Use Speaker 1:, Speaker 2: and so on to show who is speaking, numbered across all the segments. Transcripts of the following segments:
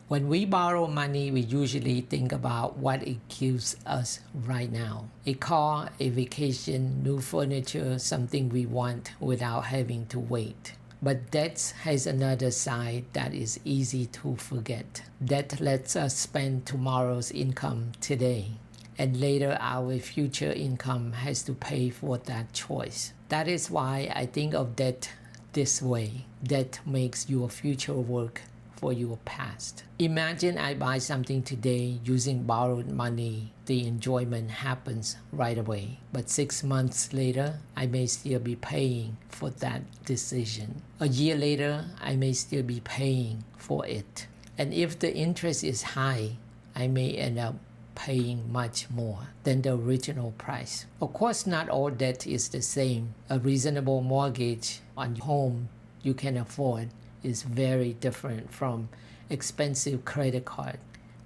Speaker 1: When we borrow money, we usually think about what it gives us right now. A car, a vacation, new furniture, something we want without having to wait. But debt has another side that is easy to forget. Debt lets us spend tomorrow's income today, and later our future income has to pay for that choice. That is why I think of debt this way. Debt makes your future work for your past. Imagine I buy something today using borrowed money. The enjoyment happens right away. But 6 months later, I may still be paying for that decision. A year later, I may still be paying for it. And if the interest is high, I may end up paying much more than the original price. Of course, not all debt is the same. A reasonable mortgage on your home you can afford is very different from expensive credit card.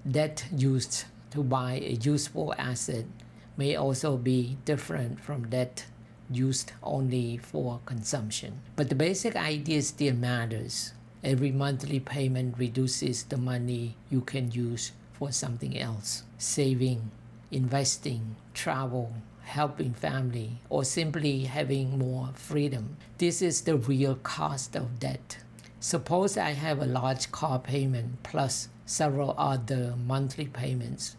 Speaker 1: Debt used to buy a useful asset may also be different from debt used only for consumption. But the basic idea still matters. Every monthly payment reduces the money you can use for something else. Saving, investing, travel, helping family, or simply having more freedom. This is the real cost of debt. Suppose I have a large car payment plus several other monthly payments.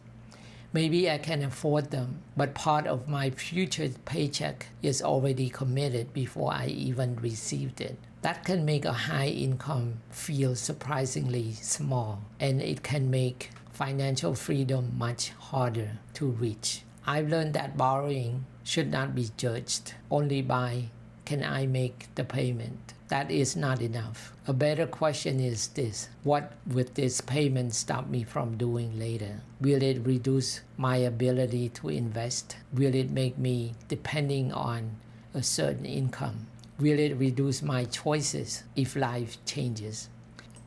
Speaker 1: Maybe I can afford them, but part of my future paycheck is already committed before I even received it. That can make a high income feel surprisingly small, and it can make financial freedom much harder to reach. I've learned that borrowing should not be judged only by can I make the payment. That is not enough. A better question is this: what will this payment stop me from doing later? Will it reduce my ability to invest? Will it make me depending on a certain income? Will it reduce my choices if life changes?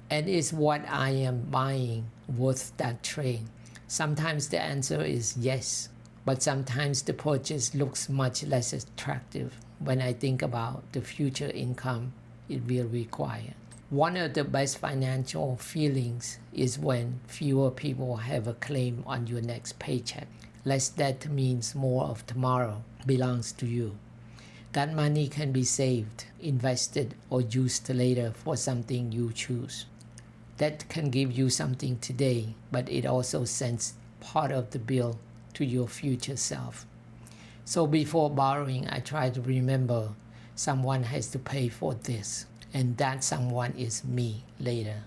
Speaker 1: And is what I am buying worth that trade? Sometimes the answer is yes, but sometimes the purchase looks much less attractive when I think about the future income it will require. One of the best financial feelings is when fewer people have a claim on your next paycheck. Less debt means more of tomorrow belongs to you. That money can be saved, invested, or used later for something you choose. That can give you something today, but it also sends part of the bill to your future self. So before borrowing, I try to remember someone has to pay for this, and that someone is me later.